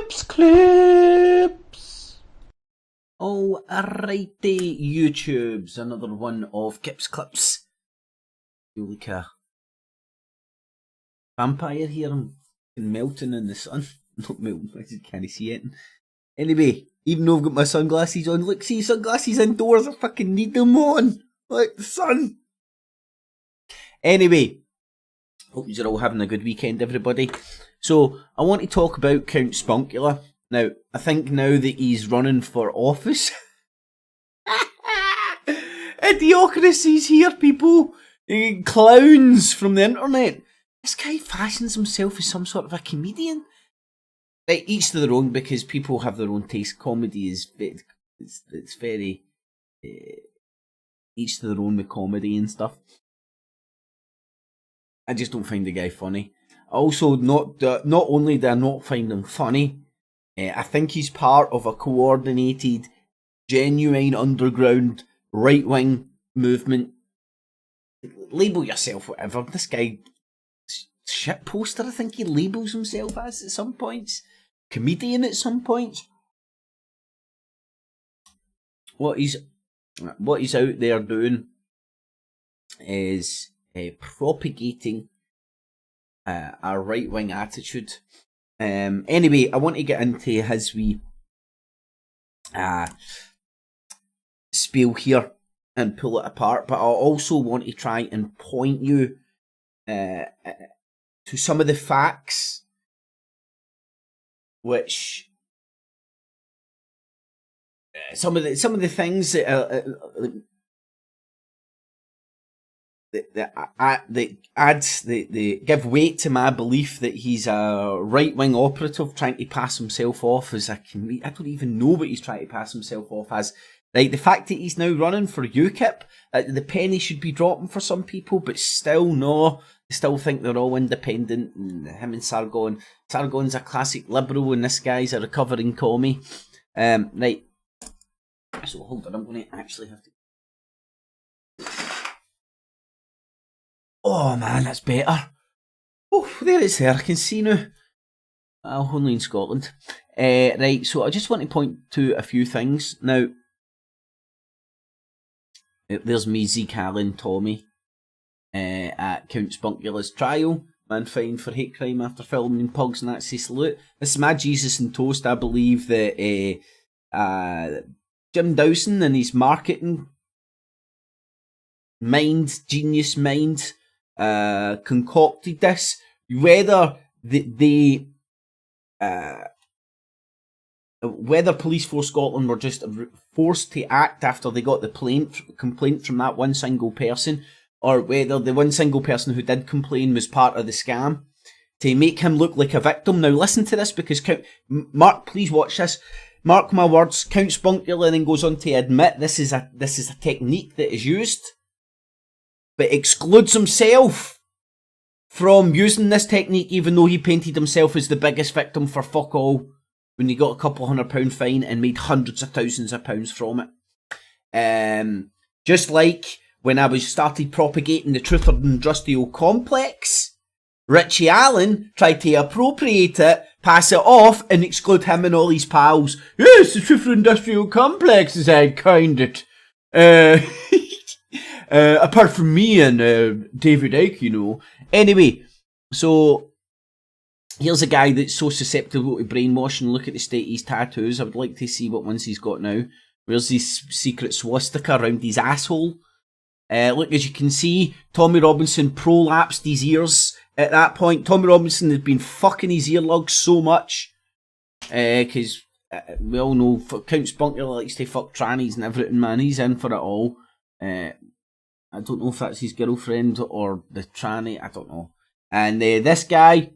Cips Clips! Alrighty, YouTubes, another one of Kip's Clips. Feel like a vampire here, I'm melting in the sun. Not melting, I just can't see it. Anyway, even though I've got my sunglasses on, look, see, sunglasses indoors, I fucking need them on. Like the sun. Anyway, hope you're all having a good weekend, everybody. So, I want to talk about Count Spunkula. Now, I think now that he's running for office, idiocracy's here, people. Clowns from the internet. This guy fashions himself as some sort of a comedian. Right, each to their own, because people have their own taste. Comedy is it's very each to their own with comedy and stuff. I just don't find the guy funny. Also, not only do I not find him funny, I think he's part of a coordinated, genuine underground right-wing movement. Label yourself whatever. This guy, shit poster, I think he labels himself as at some points. Comedian at some points. What he's out there doing is propagating a right-wing attitude. Anyway, I want to get into his wee spiel here and pull it apart, but I also want to try and point you to some of the facts which some of the things that that give weight to my belief that he's a right-wing operative trying to pass himself off as a comedian. I don't even know what he's trying to pass himself off as. Right, the fact that he's now running for UKIP, the penny should be dropping for some people, but still no. They still think they're all independent, and him and Sargon. Sargon's a classic liberal, and this guy's a recovering commie. Right, so hold on, I'm going to actually have to... Oh man, that's better. Oh, there it's there, I can see now. Only in Scotland. Right, so I just want to point to a few things. Now, there's me, Zeke Allen, Tommy, at Count Spunkula's trial. Man fined for hate crime after filming pugs and Nazi salute. This is my Jesus and Toast. I believe that Jim Dawson and his marketing mind, genius mind, concocted this. Whether whether Police Force Scotland were just forced to act after they got the complaint from that one single person, or whether the one single person who did complain was part of the scam to make him look like a victim. Now listen to this, because Mark, please watch this. Mark my words. Count Spunkula then goes on to admit this is a technique that is used, but excludes himself from using this technique, even though he painted himself as the biggest victim for fuck all when he got a couple £100 fine and made hundreds of thousands of pounds from it. Just like when I started propagating the Truth or Industrial Complex, Richie Allen tried to appropriate it, pass it off, and exclude him and all his pals. Yes, the Truth or Industrial Complex is kind it. Apart from me and David Icke, you know. Anyway, so here's a guy that's so susceptible to brainwashing. Look at the state of his tattoos. I would like to see what ones he's got now. Where's his secret swastika around his asshole? Look, as you can see, Tommy Robinson prolapsed his ears at that point. Tommy Robinson had been fucking his earlugs so much. Because we all know Count Spunkula likes to fuck trannies and everything, man. He's in for it all. I don't know if that's his girlfriend or the tranny, I don't know. And this guy,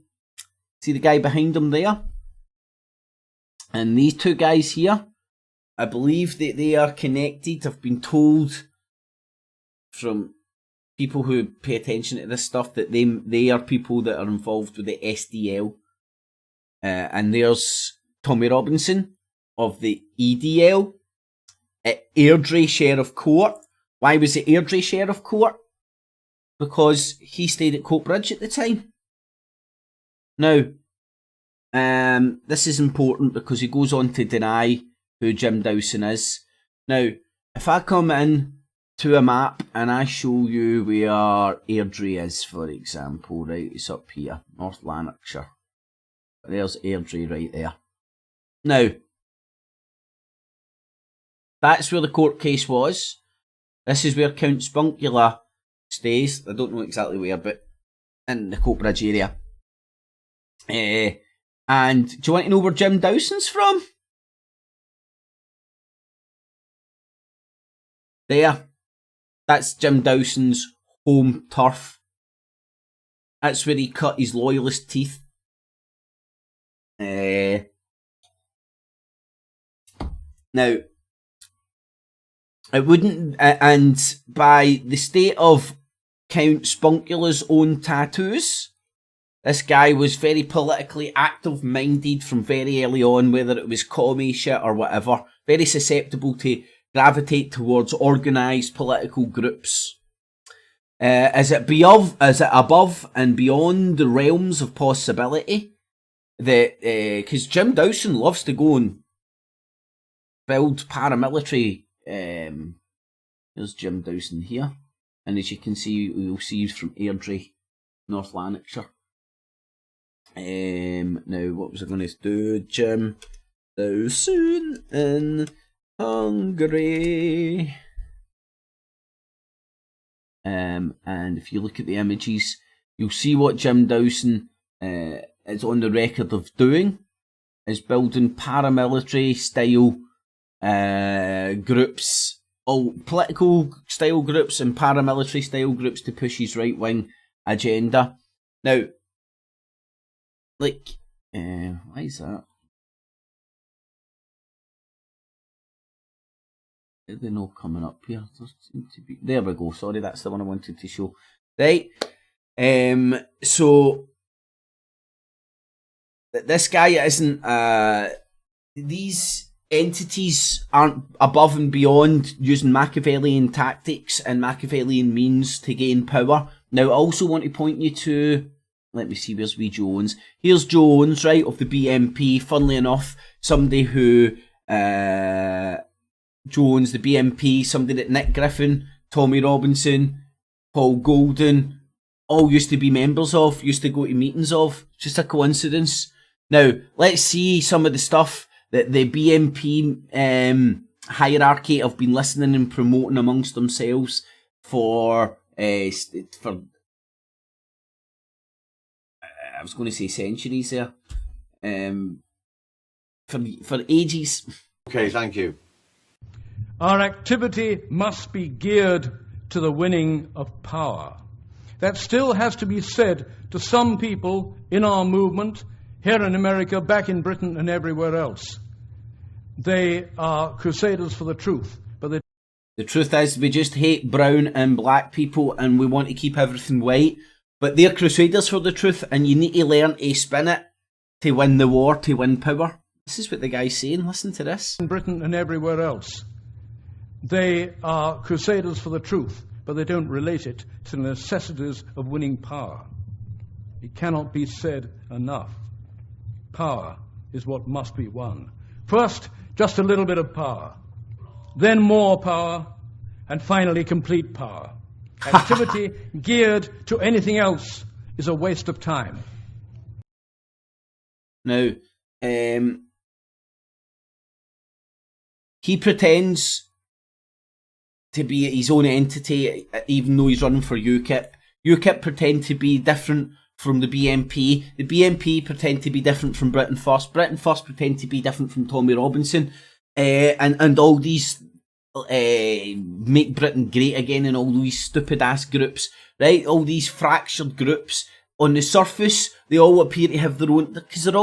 see the guy behind him there? And these two guys here, I believe that they are connected. I've been told from people who pay attention to this stuff that they are people that are involved with the SDL. And there's Tommy Robinson of the EDL at Airdrie Sheriff Court. Why was it Airdrie Sheriff Court? Because he stayed at Coatbridge at the time. Now, this is important because he goes on to deny who Jim Dawson is. Now, if I come in to a map and I show you where Airdrie is, for example, right, it's up here, North Lanarkshire. There's Airdrie right there. Now, that's where the court case was. This is where Count Spunkula stays. I don't know exactly where, but in the Coatbridge area. And do you want to know where Jim Dawson's from? There. That's Jim Dawson's home turf. That's where he cut his loyalist teeth. Now, it wouldn't, and by the state of Count Spunkula's own tattoos, this guy was very politically active-minded from very early on, whether it was commie shit or whatever, very susceptible to gravitate towards organised political groups. Is it above and beyond the realms of possibility that, because Jim Dawson loves to go and build paramilitary, here's Jim Dawson here, and as you can see, you'll see he's from Airdrie, North Lanarkshire. Now, what was I going to do? Jim Dawson in Hungary. And if you look at the images, you'll see what Jim Dawson is on the record of doing, is building paramilitary style groups, political style groups and paramilitary style groups to push his right wing agenda. Now, like, why is that? Are they not coming up here? There we go. Sorry, that's the one I wanted to show. Right. So this guy isn't. These entities aren't above and beyond using Machiavellian tactics and Machiavellian means to gain power. Now, I also want to point you to. Let me see, where's wee Jones? Here's Jones, right, of the BNP. Funnily enough, somebody who, Jones, the BNP, somebody that Nick Griffin, Tommy Robinson, Paul Golden, all used to be members of, used to go to meetings of. Just a coincidence. Now, let's see some of the stuff that the BNP hierarchy have been listening and promoting amongst themselves for I was going to say centuries there. For ages. Okay, thank you. Our activity must be geared to the winning of power. That still has to be said to some people in our movement, here in America, back in Britain and everywhere else. They are crusaders for the truth, but the truth is we just hate brown and black people and we want to keep everything white. But they're crusaders for the truth, and you need to learn to spin it to win the war, to win power. This is what the guy's saying. Listen to this. In Britain and everywhere else, they are crusaders for the truth, but they don't relate it to the necessities of winning power. It cannot be said enough. Power is what must be won. First, just a little bit of power. Then more power. And finally, complete power. Activity geared to anything else is a waste of time. Now, he pretends to be his own entity, even though he's running for UKIP. UKIP pretend to be different from the BNP. The BNP pretend to be different from Britain First. Britain First pretend to be different from Tommy Robinson. And all these Make Britain Great Again and all these stupid ass groups, right? All these fractured groups. On the surface, they all appear to have their own, because they're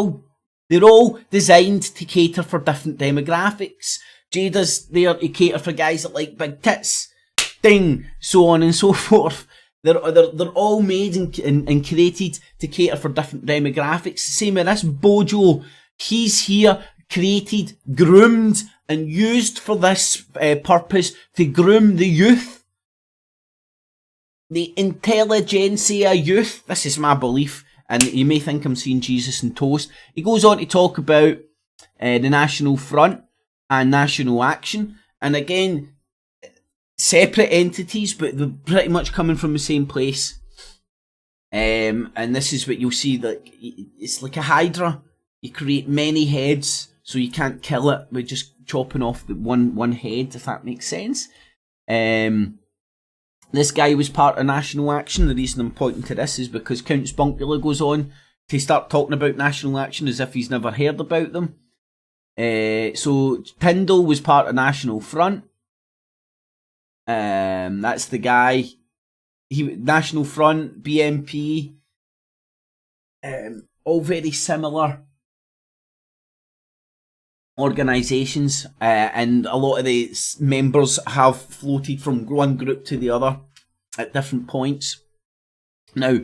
all designed to cater for different demographics. Jada's there to cater for guys that like big tits, ding, so on and so forth. They're all made and created to cater for different demographics. Same with this Bojo. He's here, created, groomed, and used for this purpose to groom the youth. The intelligentsia youth, this is my belief, and you may think I'm seeing Jesus in toast. He goes on to talk about the National Front and National Action, and again, separate entities, but they're pretty much coming from the same place. And this is what you'll see, that it's like a hydra. You create many heads, so you can't kill it by just chopping off the one head, if that makes sense. This guy was part of National Action. The reason I'm pointing to this is because Count Spunkula goes on to start talking about National Action as if he's never heard about them. So Tyndall was part of National Front. That's the guy. National Front, BNP, all very similar organisations, and a lot of the members have floated from one group to the other at different points. Now,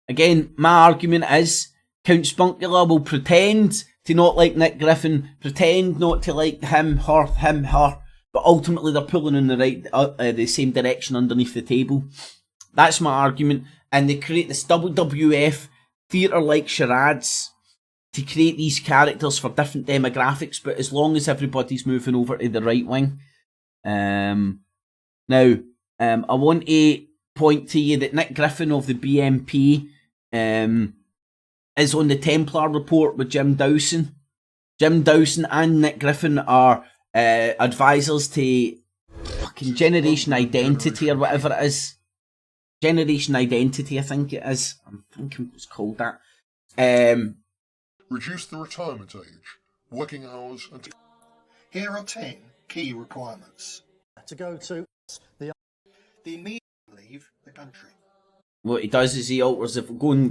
again, my argument is Count Spunkula will pretend to not like Nick Griffin, pretend not to like him, her, but ultimately they're pulling in the same direction underneath the table. That's my argument, and they create this WWF theatre-like charades to create these characters for different demographics, but as long as everybody's moving over to the right wing. Now, I want to point to you that Nick Griffin of the BNP is on the Templar report with Jim Dawson. Jim Dawson and Nick Griffin are advisors to fucking Generation Identity or whatever it is. Generation Identity, I think it is. I'm thinking it's called that. Reduce the retirement age, working hours, and... Here are 10 key requirements. To go to the immediate leave the country. What he does is he alters it.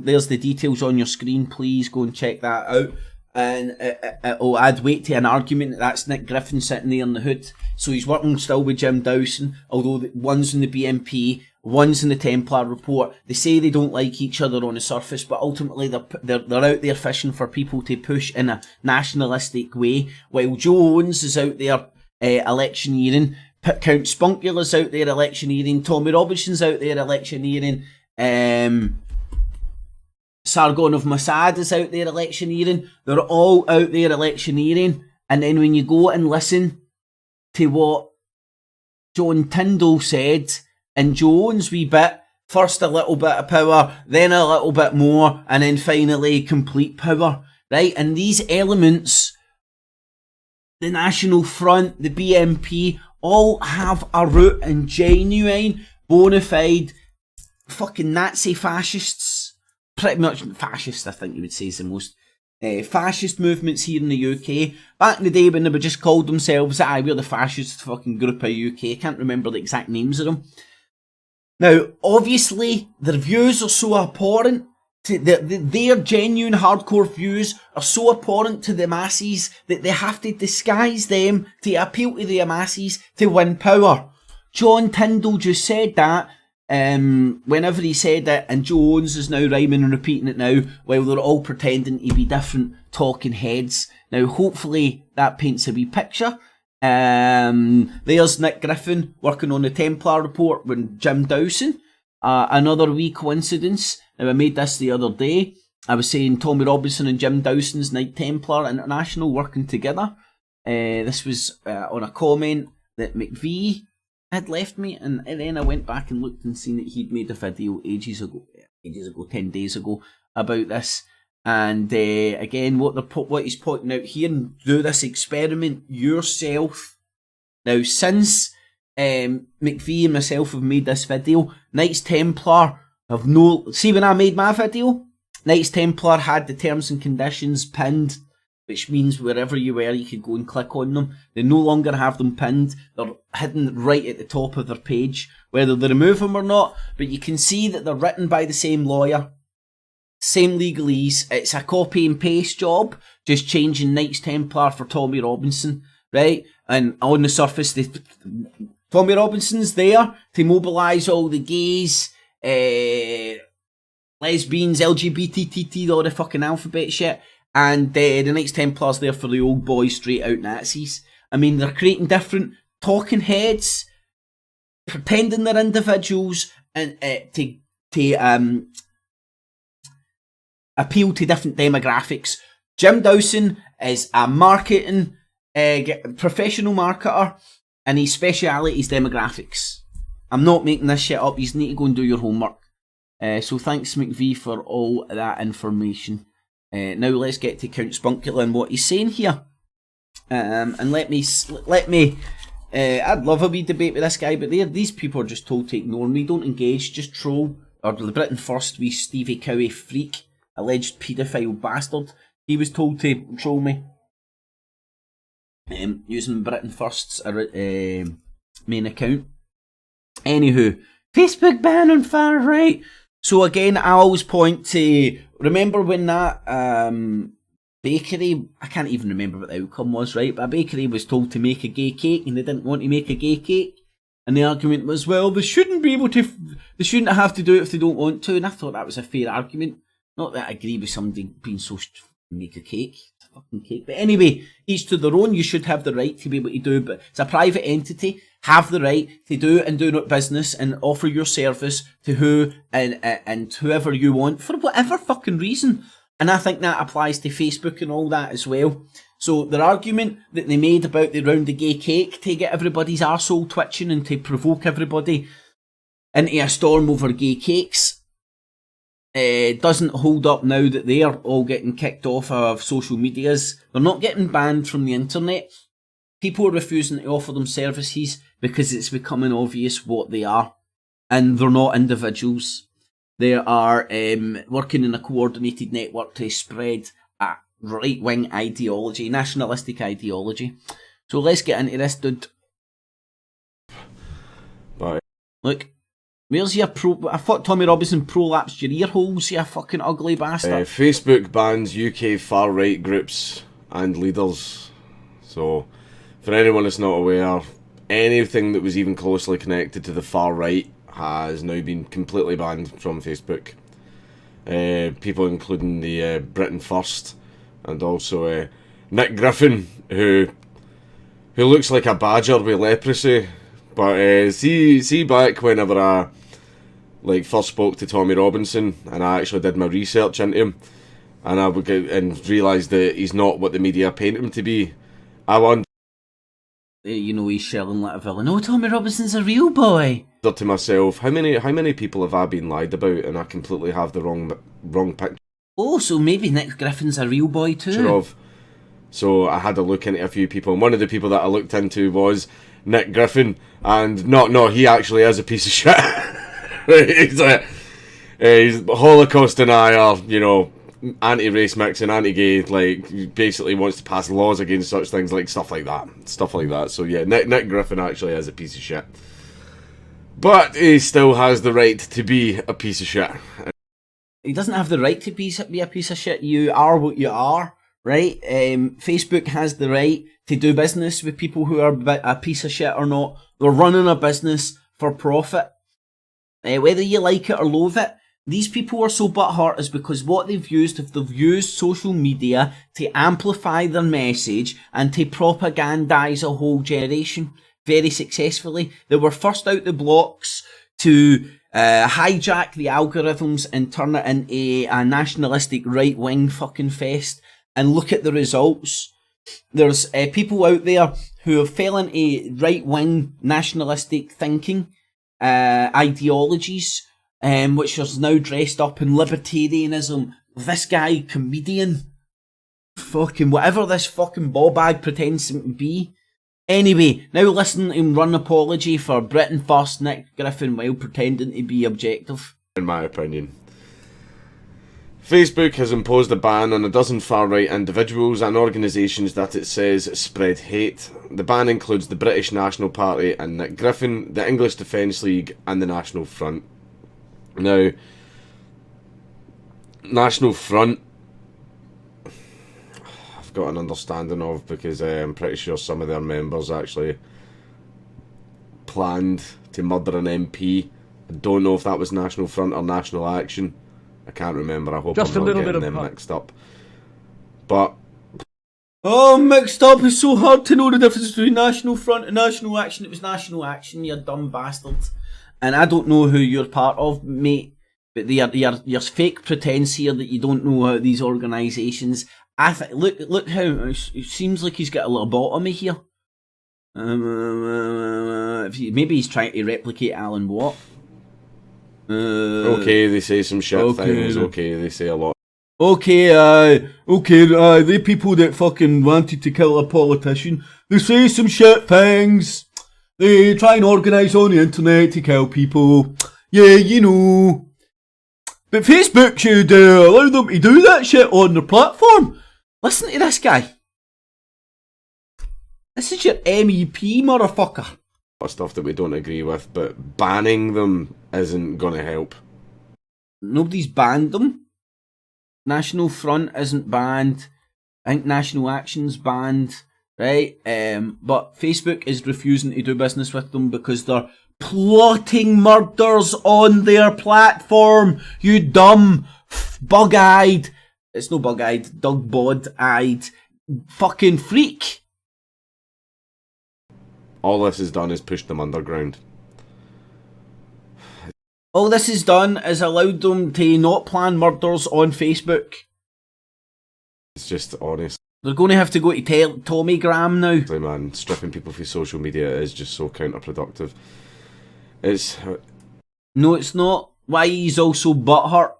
There's the details on your screen, please go and check that out. And it'll add weight to an argument that's Nick Griffin sitting there in the hood. So he's working still with Jim Dawson, although one's in the BNP, one's in the Templar report. They say they don't like each other on the surface, but ultimately they're out there fishing for people to push in a nationalistic way, while Joe Owens is out there electioneering, Count Spunkula's out there electioneering, Tommy Robinson's out there electioneering, Sargon of Mossad is out there electioneering. They're all out there electioneering, and then when you go and listen to what John Tyndall said in Joe Owens' wee bit, first a little bit of power, then a little bit more, and then finally complete power, right? And these elements, the National Front, the BNP, all have a root in genuine, bona fide fucking Nazi fascists. Pretty much fascist, I think you would say, is the most fascist movements here in the UK. Back in the day when they were just called themselves, we're the fascist fucking group of UK. I can't remember the exact names of them. Now, obviously, their views are so abhorrent, their genuine hardcore views are so abhorrent to the masses that they have to disguise them to appeal to the masses to win power. John Tyndall just said that. Whenever he said it, and Joe Owens is now rhyming and repeating it now, while they're all pretending to be different talking heads. Now, hopefully, that paints a wee picture. There's Nick Griffin working on the Templar report with Jim Dawson. Another wee coincidence. Now, I made this the other day. I was saying Tommy Robinson and Jim Dawson's Knight Templar International working together. This was on a comment that McVie had left me, and then I went back and looked and seen that he'd made a video ages ago, 10 days ago, about this. And again, what he's pointing out here, and do this experiment yourself. Now, since McVie and myself have made this video, Knights Templar have see when I made my video, Knights Templar had the terms and conditions pinned, which means wherever you were, you could go and click on them. They no longer have them pinned. They're hidden right at the top of their page, whether they remove them or not. But you can see that they're written by the same lawyer, same legalese. It's a copy and paste job, just changing Knights Templar for Tommy Robinson, right? And on the surface, Tommy Robinson's there to mobilise all the gays, lesbians, LGBT, all the fucking alphabet shit. And the Knights Templar's there for the old boys, straight out Nazis. I mean, they're creating different talking heads, pretending they're individuals, and to appeal to different demographics. Jim Dawson is a marketing professional marketer, and his speciality is demographics. I'm not making this shit up. You need to go and do your homework. So thanks, McVie, for all that information. Now let's get to Count Spunkula and what he's saying here. And let me. I'd love a wee debate with this guy, but these people are just told to ignore me. Don't engage, just troll. Or the Britain First wee Stevie Cowie freak, alleged paedophile bastard. He was told to troll me. Using Britain First's main account. Anywho, Facebook ban on far right. So again, I always point to, remember when that bakery, I can't even remember what the outcome was, right? But a bakery was told to make a gay cake and they didn't want to make a gay cake. And the argument was, well, they shouldn't have to do it if they don't want to. And I thought that was a fair argument. Not that I agree with somebody being so make a cake. It's a fucking cake. But anyway, each to their own. You should have the right to be able to do, but it's a private entity. Have the right to do and do not business and offer your service to who and whoever you want for whatever fucking reason. And I think that applies to Facebook and all that as well. So their argument that they made about the round the gay cake to get everybody's arsehole twitching and to provoke everybody into a storm over gay cakes doesn't hold up now that they are all getting kicked off of social medias. They're not getting banned from the internet. People are refusing to offer them services because it's becoming obvious what they are. And they're not individuals. They are working in a coordinated network to spread a right-wing ideology, nationalistic ideology. So let's get into this, dude. Bye. Look, where's your I thought Tommy Robinson prolapsed your ear holes, you fucking ugly bastard. Facebook bans UK far-right groups and leaders. So, for anyone that's not aware, anything that was even closely connected to the far-right has now been completely banned from Facebook. People including the Britain First and also Nick Griffin, who looks like a badger with leprosy. But see back whenever I first spoke to Tommy Robinson and I actually did my research into him and I would and realised that he's not what the media paint him to be. I wondered, he's shelling like a villain. Oh, Tommy Robinson's a real boy. To myself, how many people have I been lied about and I completely have the wrong picture. Oh, so maybe Nick Griffin's a real boy too. Of. So I had a look into a few people, and one of the people that I looked into was Nick Griffin, and no, he actually is a piece of shit. He's Holocaust denier, anti-race mixing, anti-gay, basically wants to pass laws against such things, stuff like that. So yeah, Nick Griffin actually is a piece of shit. But he still has the right to be a piece of shit. He doesn't have the right to be a piece of shit. You are what you are, right? Facebook has the right to do business with people who are a piece of shit or not. They're running a business for profit. Whether you like it or loathe it, these people are so butthurt is because what they've used social media to amplify their message and to propagandise a whole generation very successfully. They were first out the blocks to hijack the algorithms and turn it into a nationalistic right-wing fucking fest. And look at the results. There's people out there who have fell into right-wing nationalistic thinking, ideologies, which is now dressed up in libertarianism. This guy, comedian, fucking whatever this fucking ball bag pretends to be. Anyway, now listen to him run apology for Britain First Nick Griffin while pretending to be objective. In my opinion. Facebook has imposed a ban on a dozen far-right individuals and organisations that it says spread hate. The ban includes the British National Party and Nick Griffin, the English Defence League and the National Front. Now, National Front, I've got an understanding of because I'm pretty sure some of their members actually planned to murder an MP. I don't know if that was National Front or National Action. I can't remember. I hope Just I'm a not little getting bit of them mixed up. But oh, mixed up. It's so hard to know the difference between National Front and National Action. It was National Action, you dumb bastard. And I don't know who you're part of, mate. but your fake pretense here that you don't know how these organisations. Look how it seems like he's got a little bottom here. Maybe he's trying to replicate Alan Watt. Okay, they say some shit things. Okay, they say a lot. Okay, the people that fucking wanted to kill a politician, they say some shit things. They try and organise on the internet to kill people. Yeah, you know. But Facebook should allow them to do that shit on their platform. Listen to this guy. This is your MEP, motherfucker. A lot of stuff that we don't agree with, but banning them isn't going to help. Nobody's banned them. National Front isn't banned. I think National Action's banned, right? But Facebook is refusing to do business with them because they're plotting murders on their platform. You dumb, bug-eyed, it's no bug-eyed, dog-bod-eyed fucking freak. All this has done is push them underground. All this has done is allowed them to not plan murders on Facebook. It's just honest. They're going to have to go to Tommy Graham now. Man, stripping people from social media is just so counterproductive. It's... No, it's not. Why he's also butthurt?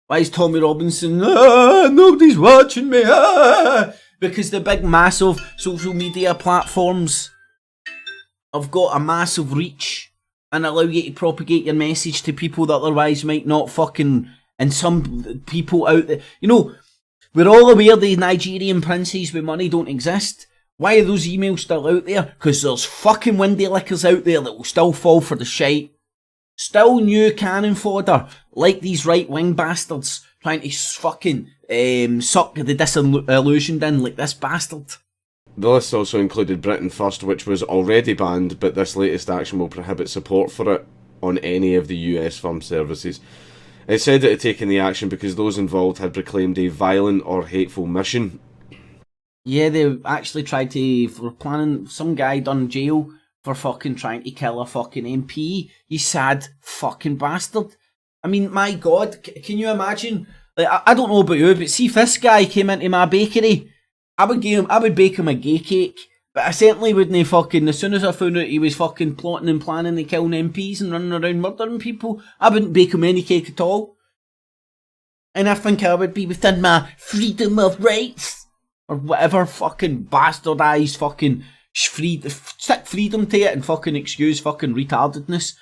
Why is Tommy Robinson, nobody's watching me, because the big massive social media platforms have got a massive reach and allow you to propagate your message to people that otherwise might not fucking... And some people out there... You know, we're all aware the Nigerian princes with money don't exist. Why are those emails still out there? Because there's fucking windy lickers out there that will still fall for the shite. Still new cannon fodder, like these right-wing bastards trying to fucking suck the disillusioned in, like this bastard. The list also included Britain First, which was already banned, but this latest action will prohibit support for it on any of the US firm services. It said it had taken the action because those involved had proclaimed a violent or hateful mission. Yeah, they actually tried to, for planning, some guy done jail for fucking trying to kill a fucking MP. You sad fucking bastard. I mean, my God, can you imagine? Like, I don't know about you, but see if this guy came into my bakery, I would bake him a gay cake, but I certainly wouldn't fucking, as soon as I found out he was fucking plotting and planning to kill MPs and running around murdering people, I wouldn't bake him any cake at all. And I think I would be within my freedom of rights. Or whatever fucking bastardised fucking stick freedom to it and fucking excuse fucking retardedness.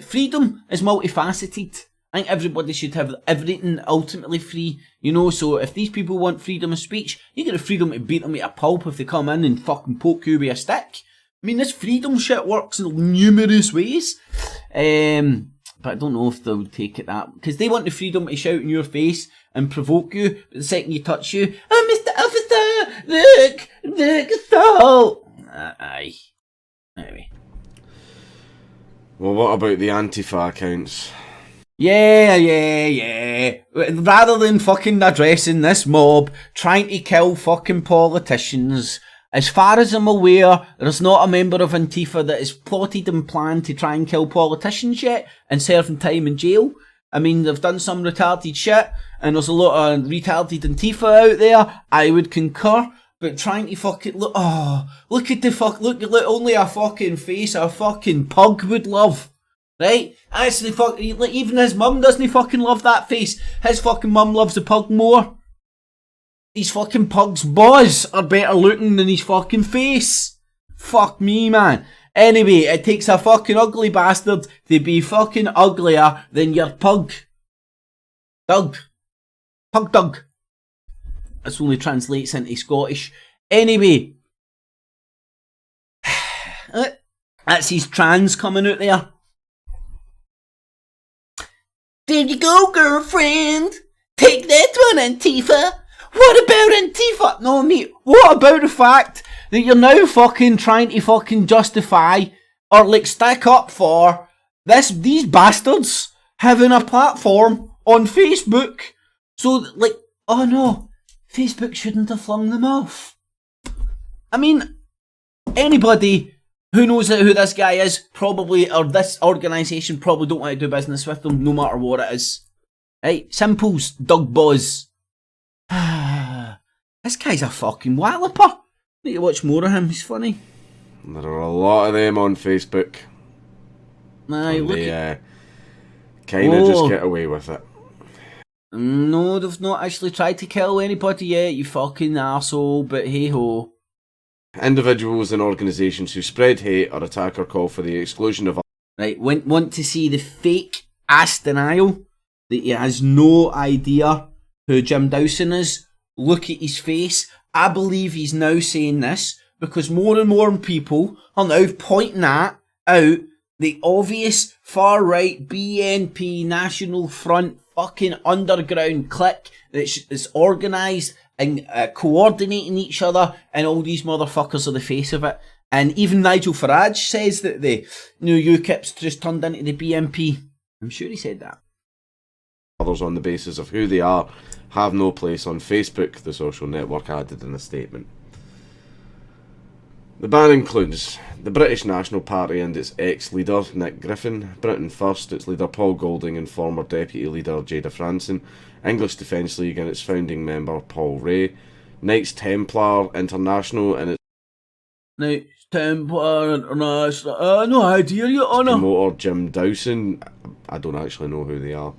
Freedom is multifaceted. I think everybody should have everything ultimately free, you know, so if these people want freedom of speech, you get the freedom to beat them with a pulp if they come in and fucking poke you with a stick. I mean, this freedom shit works in numerous ways. But I don't know if they'll take it that, because they want the freedom to shout in your face and provoke you, but the second you touch you, oh, Mr. Officer, look, assault. Aye. Anyway. Well, what about the Antifa accounts? Yeah. Rather than fucking addressing this mob trying to kill fucking politicians, as far as I'm aware, there's not a member of Antifa that has plotted and planned to try and kill politicians yet and serving time in jail. I mean, they've done some retarded shit, and there's a lot of retarded Antifa out there. I would concur, but trying to fucking look at the look only a fucking face a fucking pug would love. Right? Actually, even his mum doesn't fucking love that face. His fucking mum loves the pug more. These fucking pug's boys are better looking than his fucking face. Fuck me, man. Anyway, it takes a fucking ugly bastard to be fucking uglier than your pug. Doug. Pug Doug. This only translates into Scottish. Anyway. That's his trans coming out there. There you go, girlfriend. Take that one, Antifa. What about Antifa? No, mate. What about the fact that you're now fucking trying to fucking justify or like stack up for these bastards having a platform on Facebook? So like, oh no, Facebook shouldn't have flung them off. I mean, anybody who knows who this guy is probably, or this organisation probably don't want to do business with them no matter what it is. Right, Simples, Doug Boz. This guy's a fucking walloper. Need to watch more of him, he's funny. There are a lot of them on Facebook. Aye, look they kind of just get away with it. No, they've not actually tried to kill anybody yet, you fucking arsehole, but hey ho. Individuals and organisations who spread hate or attack or call for the exclusion of... Right, want to see the fake ass denial that he has no idea who Jim Dawson is? Look at his face. I believe he's now saying this because more and more people are now pointing out the obvious far-right BNP National Front fucking underground clique that's organised and coordinating each other, and all these motherfuckers are the face of it. And even Nigel Farage says that the new UKIP's just turned into the BNP. I'm sure he said that. Others on the basis of who they are have no place on Facebook, the social network added in a statement. The ban includes the British National Party and its ex-leader Nick Griffin, Britain First, its leader Paul Golding and former deputy leader Jada Franson, English Defence League and its founding member Paul Ray, Knights Templar International and its Knights Templar International, no idea, Your Honour. promoter Jim Dawson. I don't actually know who they are.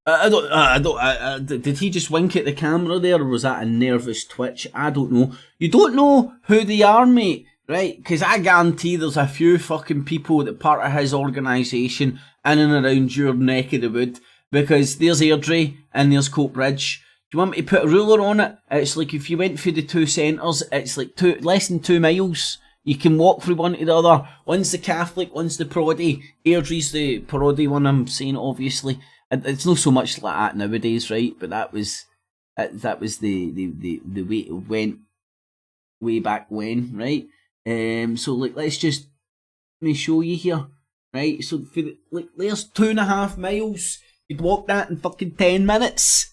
Did he just wink at the camera there, or was that a nervous twitch? I don't know. You don't know who they are, mate, right? Because I guarantee there's a few fucking people that part of his organisation in and around your neck of the wood. Because there's Airdrie and there's Coatbridge. Do you want me to put a ruler on it? It's like if you went through the two centres, it's like less than 2 miles. You can walk from one to the other. One's the Catholic, one's the Proddy. Airdrie's the Proddy one, I'm saying, obviously. It's not so much like that nowadays, right? But that was the way it went way back when, right? So like let me show you here, right? So for there's 2.5 miles. You'd walk that in fucking 10 minutes.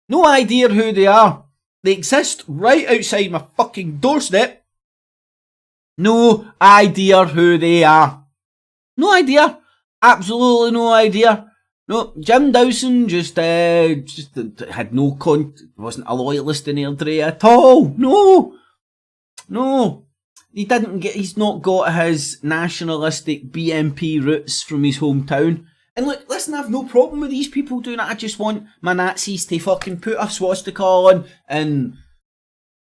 No idea who they are. They exist right outside my fucking doorstep. No idea who they are. No idea. Absolutely no idea. No, Jim Dawson just had no wasn't a loyalist in Airdrie at all. No. He's not got his nationalistic BNP roots from his hometown. And look, listen, I've no problem with these people doing it. I just want my Nazis to fucking put a swastika on and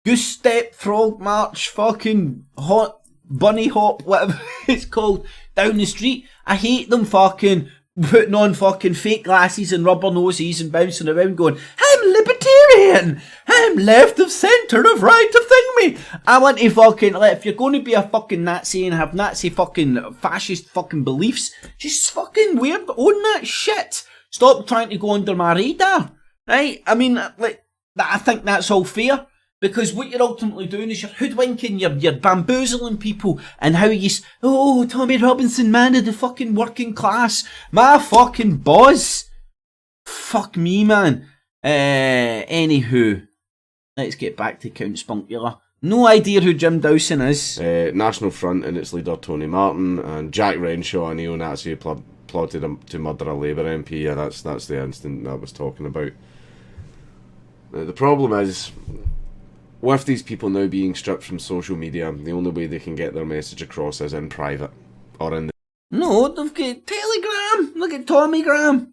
goose step, frog march, fucking hot bunny hop, whatever it's called, down the street. I hate them fucking putting on fucking fake glasses and rubber noses and bouncing around going, I'm libertarian, I'm left of centre of right of thing me. I want to fucking, like, if you're going to be a fucking Nazi and have Nazi fucking fascist fucking beliefs, just fucking own that shit. Stop trying to go under my radar, right? I mean, like, I think that's all fair. Because what you're ultimately doing is you're hoodwinking, you're bamboozling people, and how Tommy Robinson, man of the fucking working class, my fucking boss. Fuck me, man. Anywho, let's get back to Count Spunkula. No idea who Jim Dawson is. National Front and its leader Tony Martin, and Jack Renshaw, a neo-Nazi who plotted to murder a Labour MP. Yeah, that's the incident that I was talking about. The problem is, with these people now being stripped from social media, the only way they can get their message across is in private. Or in the... No, they've got Telegram. Look at Tommygram.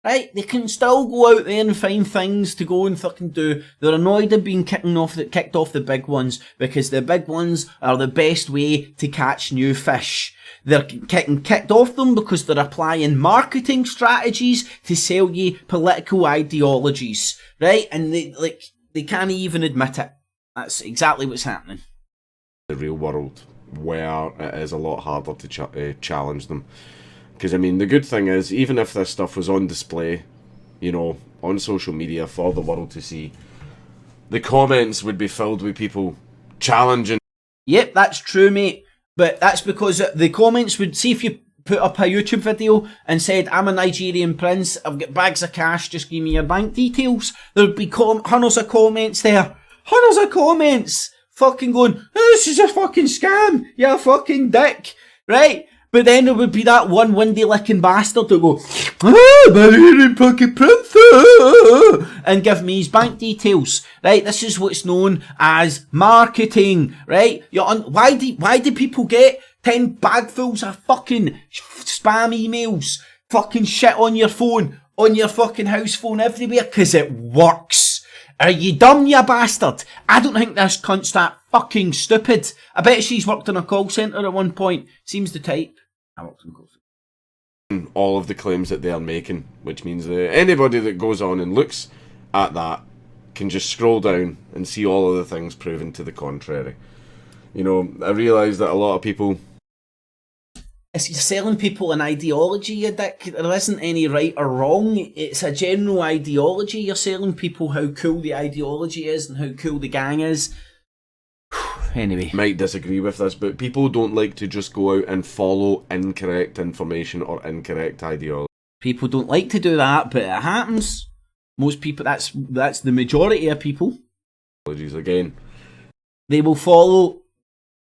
Right? They can still go out there and find things to go and fucking do. They're annoyed at being kicked off the big ones, because the big ones are the best way to catch new fish. They're getting kicked off them because they're applying marketing strategies to sell you political ideologies. Right? And they can't even admit it. That's exactly what's happening. The real world, where it is a lot harder to challenge them. Because, I mean, the good thing is, even if this stuff was on display, on social media for the world to see, the comments would be filled with people challenging. Yep, that's true, mate. But that's because the comments would, see if you put up a YouTube video and said, I'm a Nigerian prince, I've got bags of cash, just give me your bank details. There'd be hundreds of comments there. Hundreds of comments fucking going, this is a fucking scam, you fucking dick, right? But then there would be that one windy licking bastard that go, my Harry Pocket Prince, and give me his bank details. Right, this is what's known as marketing. Right, why do people get 10 bagfuls of fucking spam emails, fucking shit on your phone, on your fucking house phone everywhere? 'Cause it works. Are you dumb, you bastard? I don't think this cunt's that fucking stupid. I bet she's worked in a call centre at one point. Seems the type. I worked in a call centre. All of the claims that they are making, which means that anybody that goes on and looks at that can just scroll down and see all of the things proven to the contrary. You know, I realise that a lot of people... You're selling people an ideology, you dick. There isn't any right or wrong. It's a general ideology. You're selling people how cool the ideology is and how cool the gang is. Anyway. Might disagree with this, but people don't like to just go out and follow incorrect information or incorrect ideology. People don't like to do that, but it happens. Most people, that's the majority of people. Again. They will follow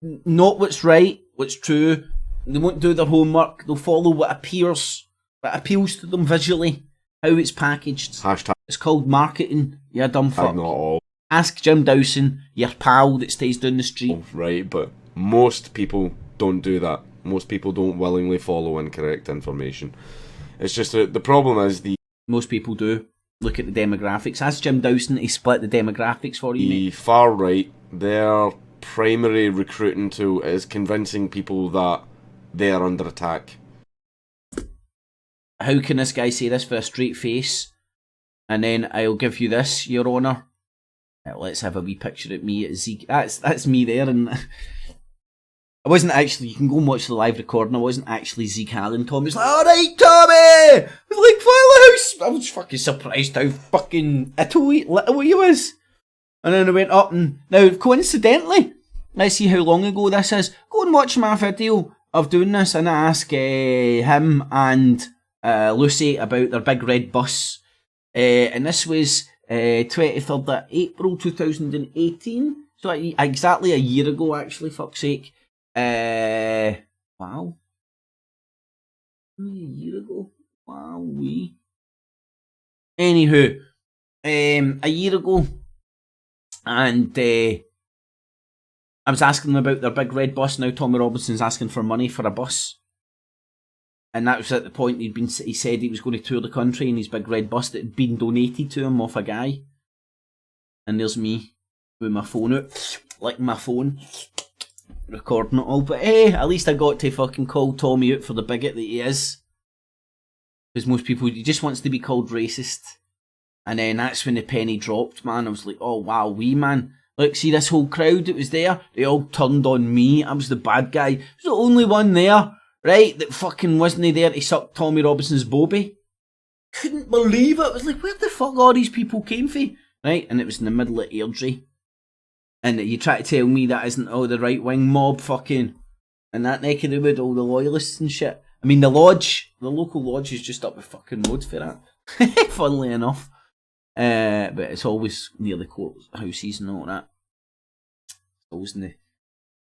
not what's right, what's true. They won't do their homework. They'll follow what appeals to them visually, how it's packaged. Hashtag. It's called marketing, you dumb fuck. Not all. Ask Jim Dawson, your pal that stays down the street. Right, but most people don't do that. Most people don't willingly follow incorrect information. It's just that the problem is Most people do. Look at the demographics. Ask Jim Dawson to split the demographics for you, the mate. far right, their primary recruiting tool is convincing people that they are under attack. How can this guy say this with a straight face? And then I'll give you this, Your Honour. Let's have a wee picture of me at Zeke. That's me there, and I wasn't actually. You can go and watch the live recording. I wasn't actually Zeke Allen. Tommy's like, "All right, Tommy." I was like, "File house." I was fucking surprised how fucking little he was. And then I went up, and now coincidentally, let's see how long ago this is. Go and watch my video of doing this, and I ask him and Lucy about their big red bus, and this was 23rd of April 2018, so exactly a year ago, actually, fuck's sake. Wow. A year ago? Wowee. Anywho, a year ago, and I was asking them about their big red bus. Now Tommy Robinson's asking for money for a bus. And that was at the point he said he was going to tour the country in his big red bus that had been donated to him off a guy. And there's me with my phone out, like my phone, recording it all. But hey, at least I got to fucking call Tommy out for the bigot that he is. Because most people, he just wants to be called racist. And then that's when the penny dropped, man. I was like, oh wow, man. Look, see this whole crowd that was there? They all turned on me. I was the bad guy. I was the only one there. Right, that fucking wasn't there to suck Tommy Robinson's bobby. Couldn't believe it. I was like, where the fuck all these people came from? Right, and it was in the middle of Airdrie. And you try to tell me that isn't all the right wing mob fucking in that neck of the wood, all the loyalists and shit. I mean, the local lodge is just up the fucking road for that. Funnily enough. But it's always near the courthouses and all that. It's always in the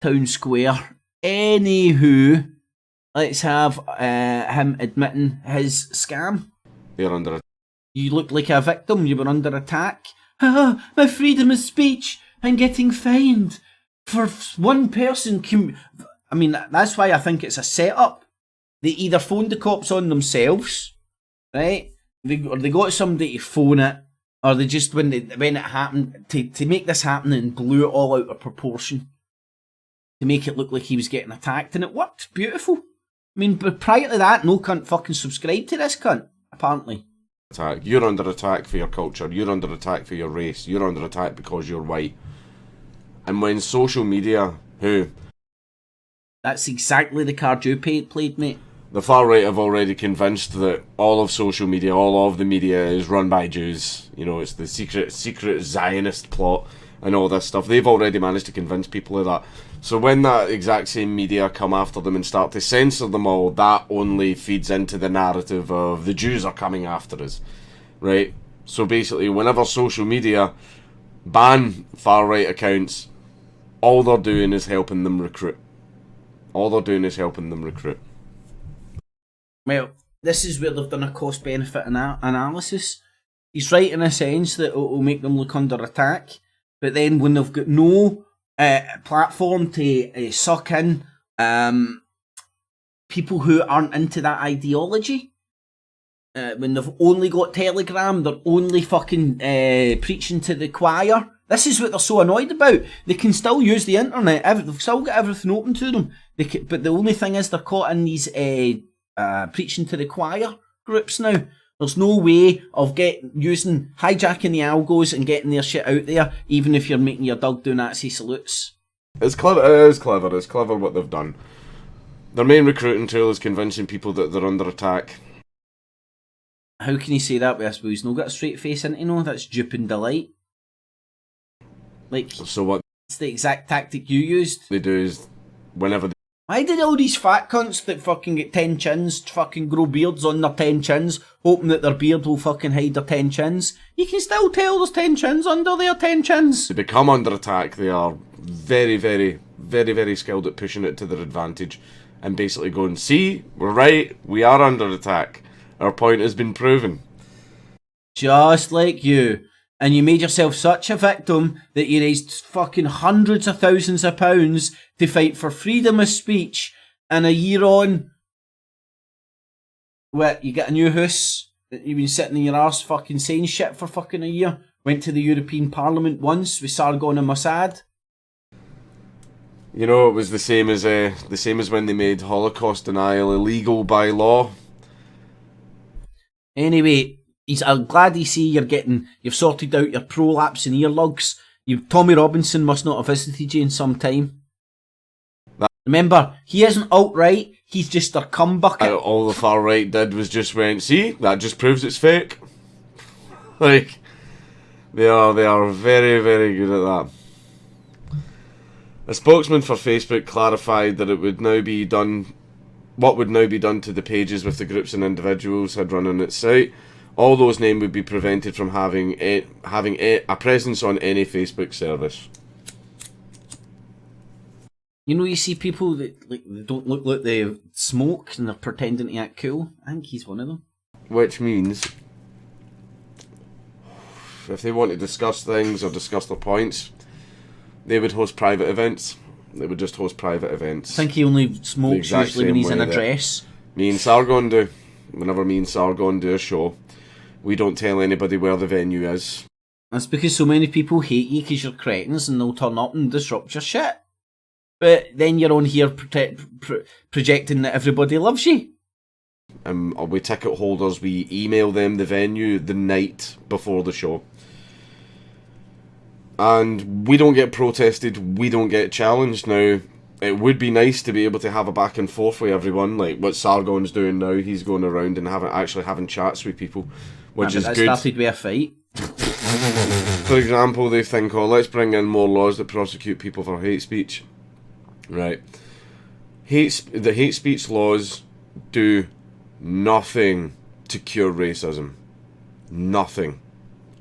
town square. Anywho, let's have him admitting his scam. They're under attack. You look like a victim. You were under attack. My freedom of speech. I'm getting fined for one person. I mean, that's why I think it's a setup. They either phoned the cops on themselves, right? Or they got somebody to phone it, or they just when it happened to make this happen and blew it all out of proportion to make it look like he was getting attacked, and it worked beautiful. I mean, but prior to that, no cunt fucking subscribed to this cunt, apparently. Attack. You're under attack for your culture. You're under attack for your race. You're under attack because you're white. And when social media, That's exactly the card you played, mate. The far right have already convinced that all of social media, all of the media is run by Jews. You know, it's the secret Zionist plot and all this stuff. They've already managed to convince people of that. So when that exact same media come after them and start to censor them all, that only feeds into the narrative of the Jews are coming after us, right? So basically, whenever social media ban far-right accounts, all they're doing is helping them recruit. All they're doing is helping them recruit. Well, this is where they've done a cost-benefit analysis. He's right in a sense that it will make them look under attack, but then when they've got no platform to suck in people who aren't into that ideology, when they've only got Telegram, they're only fucking preaching to the choir. This is what they're so annoyed about. They can still use the internet. They've still got everything open to them. But the only thing is they're caught in these preaching to the choir groups now. There's no way of hijacking the algos and getting their shit out there, even if you're making your dog do Nazi salutes. It's clever. It is clever. It's clever what they've done. Their main recruiting tool is convincing people that they're under attack. How can you say that with us? He's not got a straight face into no. That's dupe and delight. Like, so what? It's the exact tactic you used. They do is whenever. Why did all these fat cunts that fucking get 10 chins fucking grow beards on their 10 chins, hoping that their beard will fucking hide their 10 chins? You can still tell there's 10 chins under their 10 chins. To become under attack, they are very, very, very, very skilled at pushing it to their advantage and basically going, see, we're right, we are under attack. Our point has been proven. Just like you. And you made yourself such a victim that you raised fucking hundreds of thousands of pounds to fight for freedom of speech, and a year on, what, you get a new house that you've been sitting in your arse fucking saying shit for fucking a year, went to the European Parliament once with Sargon and Mossad. You know, it was the same as when they made Holocaust denial illegal by law. Anyway, I'm glad to see you've sorted out your prolapse and earlugs. Tommy Robinson must not have visited you in some time. Remember, he isn't alt-right, he's just a cumbucket. All the far right did was just went, see, that just proves it's fake. Like, they are very, very good at that. A spokesman for Facebook clarified that what would now be done to the pages with the groups and individuals had run on its site. All those names would be prevented from having a presence on any Facebook service. You know, you see people that they don't look like they smoke and they're pretending to act cool. I think he's one of them. Which means, if they want to discuss things or discuss their points, they would host private events. They would just host private events. I think he only smokes usually when he's in a dress. Me and Sargon do. Whenever me and Sargon do a show, we don't tell anybody where the venue is. That's because so many people hate you because you're cretins and they'll turn up and disrupt your shit. But then you're on here projecting that everybody loves you. We ticket holders, we email them the venue the night before the show. And we don't get protested, we don't get challenged. Now, it would be nice to be able to have a back and forth with everyone, like what Sargon's doing now. He's going around and having chats with people, which is good. That started with a fight. For example, they think, oh, let's bring in more laws that prosecute people for hate speech. Right. The hate speech laws do nothing to cure racism. Nothing.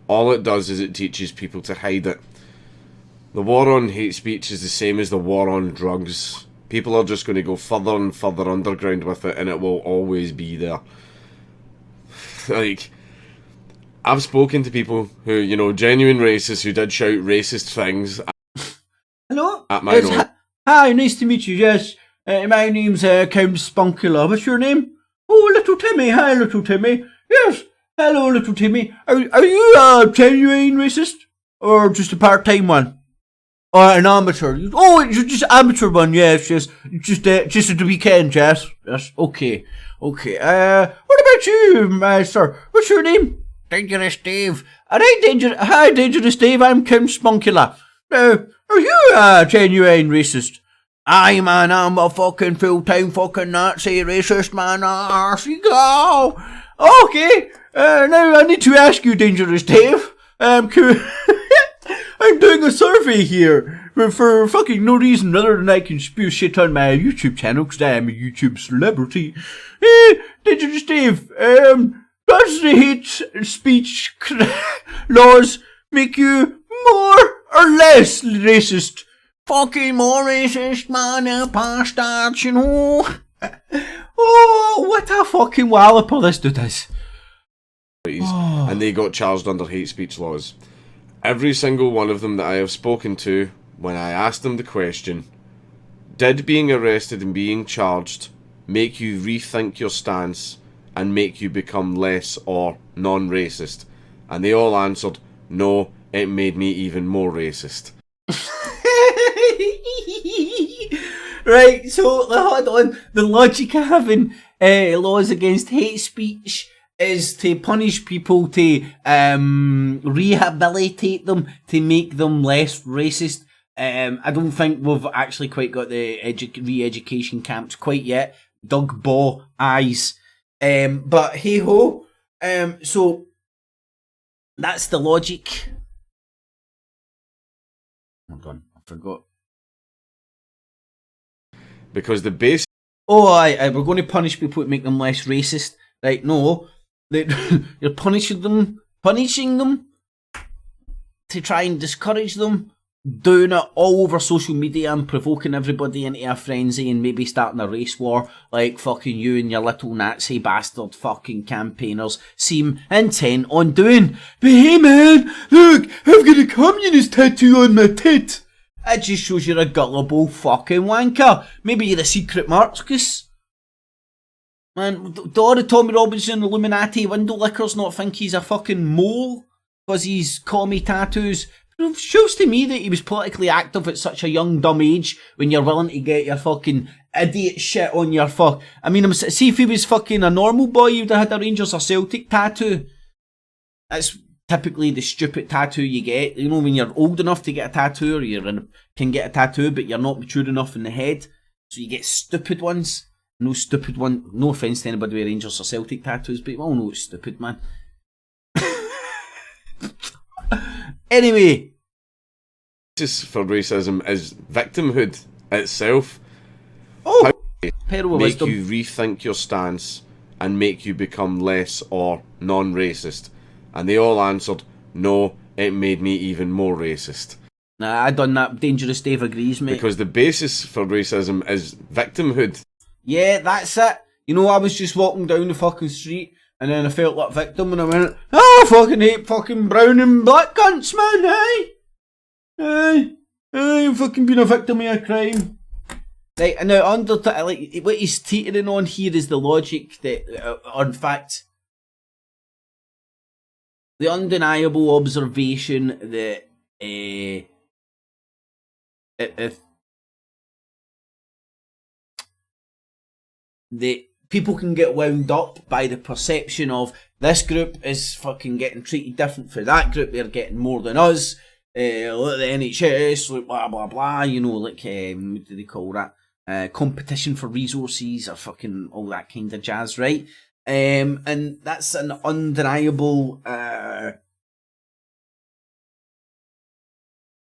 All it does is it teaches people to hide it. The war on hate speech is the same as the war on drugs. People are just going to go further and further underground with it, and it will always be there. Like, I've spoken to people who, you know, genuine racists who did shout racist things Hello? at my nose. Hi, nice to meet you, yes. My name's Count Spunkula. What's your name? Oh, little Timmy. Hi, little Timmy. Yes. Hello, little Timmy. Are you a genuine racist? Or just a part-time one? Or an amateur? Oh, you're just amateur one, yes. Just at the weekend, yes. Yes, okay. What about you, sir? What's your name? Dangerous Dave. Hi, Dangerous Dave. I'm Count Spunkula. Are you a genuine racist? Aye, man, I'm a fucking full-time fucking Nazi racist, man. Arse you go. Okay, now I need to ask you, Dangerous Dave. I'm doing a survey here for fucking no reason other than I can spew shit on my YouTube channel because I am a YouTube celebrity. Dangerous Dave, does the hate speech laws make you more or less racist? Fucking more racist, man, bastards, you know. Oh, what a fucking walloper this dude is. And they got charged under hate speech laws. Every single one of them that I have spoken to, when I asked them the question, did being arrested and being charged make you rethink your stance and make you become less or non-racist? And they all answered, no, it made me even more racist. Right, so hold on. The logic of having laws against hate speech is to punish people, to rehabilitate them, to make them less racist. I don't think we've actually quite got the re-education camps quite yet. Doug Baugh eyes. But hey ho. So that's the logic. Hold on, I forgot. Because the base... Oh, aye, we're going to punish people to make them less racist. Right, no. You're punishing them to try and discourage them, doing it all over social media and provoking everybody into a frenzy and maybe starting a race war like fucking you and your little Nazi bastard fucking campaigners seem intent on doing. But hey man, look, I've got a communist tattoo on my tit. It just shows you're a gullible fucking wanker. Maybe you're a secret Marxist. Man, do all the Tommy Robinson Illuminati window lickers not think he's a fucking mole because he's commie tattoos? It shows to me that he was politically active at such a young dumb age when you're willing to get your fucking idiot shit on your fuck. I mean, see if he was fucking a normal boy, you'd have had a Rangers or Celtic tattoo. That's typically the stupid tattoo you get. You know, when you're old enough to get a tattoo, or can get a tattoo, but you're not mature enough in the head, so you get stupid ones. No stupid one. No offence to anybody with Rangers or Celtic tattoos, but you all know it's stupid, man. Anyway, basis for racism is victimhood itself. Oh, how peril of make wisdom. you rethink your stance and make you become less or non-racist? And they all answered, no, it made me even more racist. Nah, I done that. Dangerous Dave agrees, mate. Because the basis for racism is victimhood. Yeah, that's it. You know, I was just walking down the fucking street and then I felt like victim and I went, oh, I fucking hate fucking brown and black cunts, man, hey? Hey, you've fucking been a victim of a crime. Right, and now like, what he's teetering on here is the logic that, or in fact, the undeniable observation that if the people can get wound up by the perception of this group is fucking getting treated different for that group, they're getting more than us, look at the NHS, look blah blah blah, you know, like what do they call that, competition for resources or fucking all that kind of jazz, right? And that's an undeniable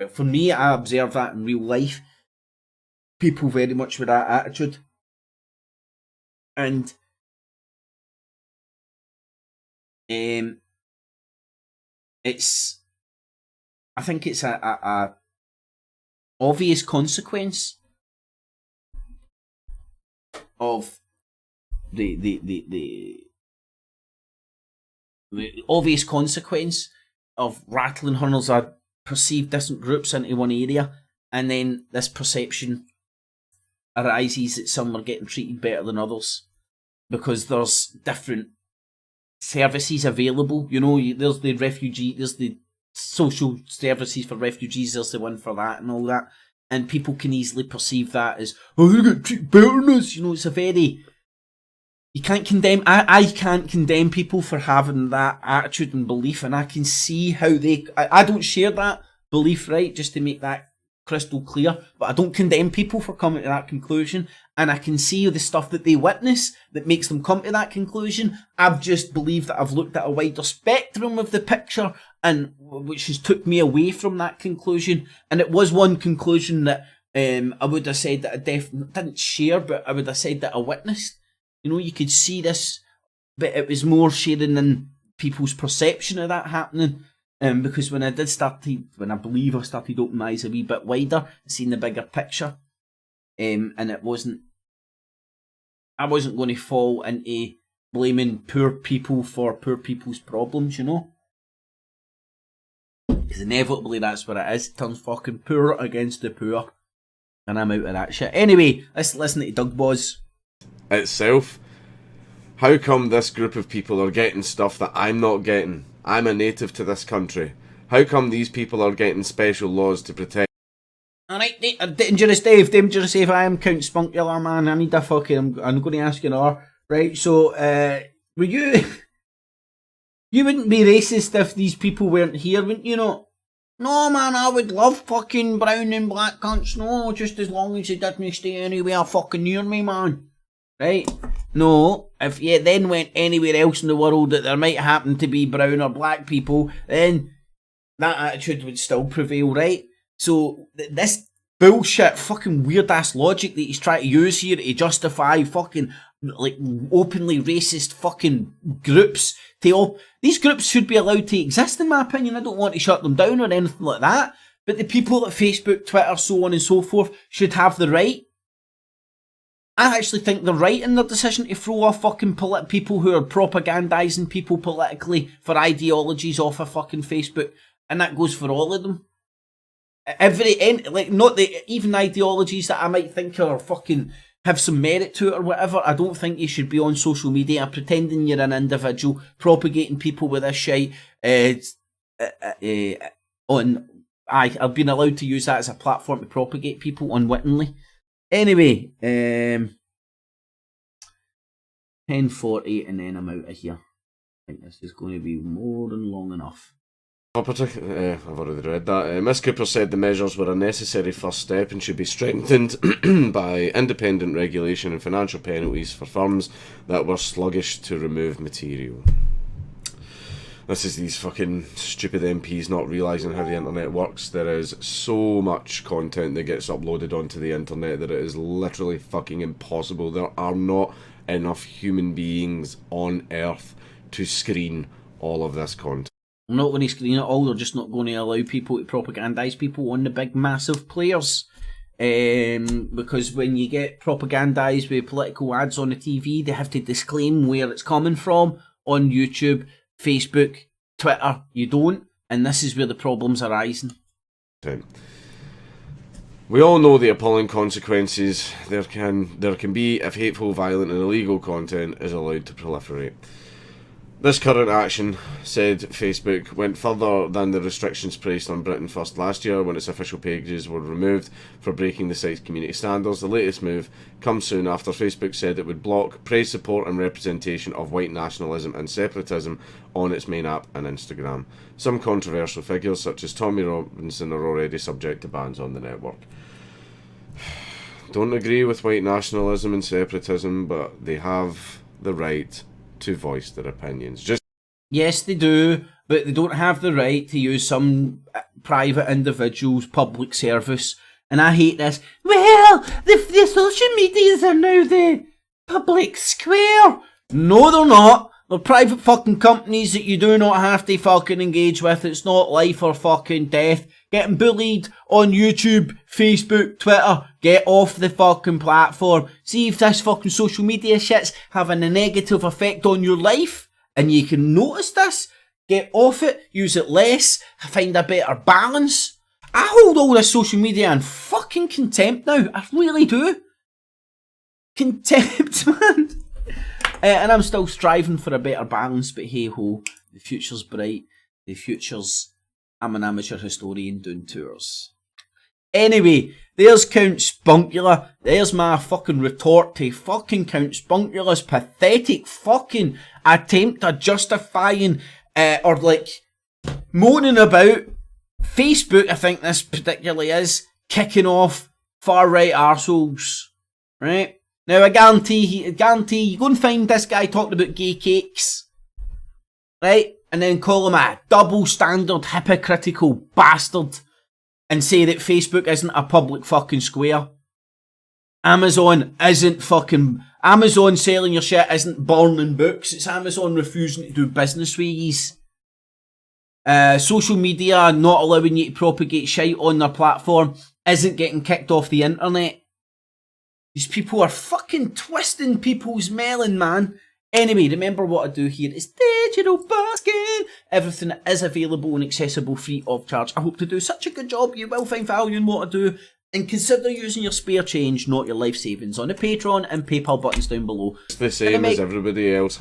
for me, I observe that in real life, people very much with that attitude. And it's, I think it's a obvious consequence of the obvious consequence of rattling hundreds of perceived different groups into one area, and then this perception arises that some are getting treated better than others because there's different services available. You know, there's the refugee, there's the social services for refugees, there's the one for that and all that, and people can easily perceive that as, oh, you get treated better than us. You know, it's a very, you can't condemn, I can't condemn people for having that attitude and belief, and I can see how I don't share that belief, right, just to make that crystal clear, but I don't condemn people for coming to that conclusion, and I can see the stuff that they witness that makes them come to that conclusion. I've just believed that I've looked at a wider spectrum of the picture, and which has took me away from that conclusion, and it was one conclusion that I would have said that I didn't share, but I would have said that I witnessed. You know, you could see this, but it was more sharing in people's perception of that happening. Because when I believe I started opening my eyes a wee bit wider, seeing the bigger picture, and it wasn't I wasn't going to fall into blaming poor people for poor people's problems, you know? Because inevitably that's what it is. It turns fucking poor against the poor. And I'm out of that shit. Anyway, let's listen to Doug Boz. Itself. How come this group of people are getting stuff that I'm not getting? I'm a native to this country. How come these people are getting special laws to protect? Alright, Dangerous Dave, I am Count Spunkular, man. I need a fucking, I'm going to ask you now. Right, so, were you, you wouldn't be racist if these people weren't here, wouldn't you not? No, man, I would love fucking brown and black cunts, no, just as long as they didn't stay anywhere fucking near me, man. Right? No, if you then went anywhere else in the world that there might happen to be brown or black people, then that attitude would still prevail, right? So, this bullshit fucking weird ass logic that he's trying to use here to justify fucking, like, openly racist fucking groups, these groups should be allowed to exist in my opinion. I don't want to shut them down or anything like that, but the people at Facebook, Twitter, so on and so forth should have the right. I actually think they're right in their decision to throw off fucking people who are propagandising people politically for ideologies off of fucking Facebook, and that goes for all of them. Not even ideologies that I might think are fucking have some merit to it or whatever. I don't think you should be on social media pretending you're an individual, propagating people with this shite. I've been allowed to use that as a platform to propagate people unwittingly. Anyway, 10:40 and then I'm out of here. I think this is going to be more than long enough. I've already read that. Ms Cooper said the measures were a necessary first step and should be strengthened by independent regulation and financial penalties for firms that were sluggish to remove material. This is these fucking stupid MPs not realising how the internet works. There is so much content that gets uploaded onto the internet that it is literally fucking impossible. There are not enough human beings on Earth to screen all of this content. I'm not going to screen it all, they're just not going to allow people to propagandise people on the big massive players. Because when you get propagandised with political ads on the TV, they have to disclaim where it's coming from. On YouTube, Facebook, Twitter, you don't, and this is where the problems are arising. We all know the appalling consequences there can be if hateful, violent and illegal content is allowed to proliferate. This current action, said Facebook, went further than the restrictions placed on Britain First last year when its official pages were removed for breaking the site's community standards. The latest move comes soon after Facebook said it would block praise, support and representation of white nationalism and separatism on its main app and Instagram. Some controversial figures such as Tommy Robinson are already subject to bans on the network. Don't agree with white nationalism and separatism, but they have the right to voice their opinions. Yes, they do, but they don't have the right to use some private individual's public service. And I hate this. Well, the social medias are now the public square. No, they're not. They're private fucking companies that you do not have to fucking engage with. It's not life or fucking death. Getting bullied on YouTube, Facebook, Twitter. Get off the fucking platform. See if this fucking social media shit's having a negative effect on your life. And you can notice this. Get off it. Use it less. Find a better balance. I hold all this social media in fucking contempt now. I really do. Contempt, man. And I'm still striving for a better balance, but hey ho, the future's bright. The future's, I'm an amateur historian doing tours. Anyway, there's Count Spunkular. There's my fucking retort to fucking Count Spunkular's pathetic fucking attempt at justifying, or like, moaning about Facebook, I think this particularly is, kicking off far-right arseholes. Right? Now, I guarantee, you go and find this guy talking about gay cakes, right? And then call him a double-standard, hypocritical bastard and say that Facebook isn't a public fucking square. Amazon selling your shit isn't burning books. It's Amazon refusing to do business with yous. Social media not allowing you to propagate shite on their platform isn't getting kicked off the internet. These people are fucking twisting people's melon, man. Anyway, remember what I do here is digital basking. Everything is available and accessible free of charge. I hope to do such a good job you will find value in what I do. And consider using your spare change, not your life savings, on the Patreon and PayPal buttons down below. It's the same as everybody else.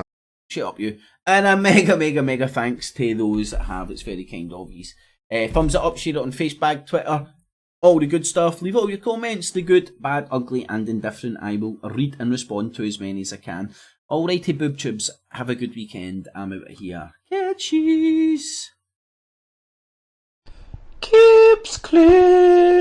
Shut up, you. And a mega thanks to those that have. It's very kind of you. Thumbs it up, share it on Facebook, Twitter, all the good stuff. Leave all your comments, the good, bad, ugly and indifferent. I will read and respond to as many as I can. Alrighty, boob tubes, have a good weekend. I'm out of here. Catchies! Keeps clear.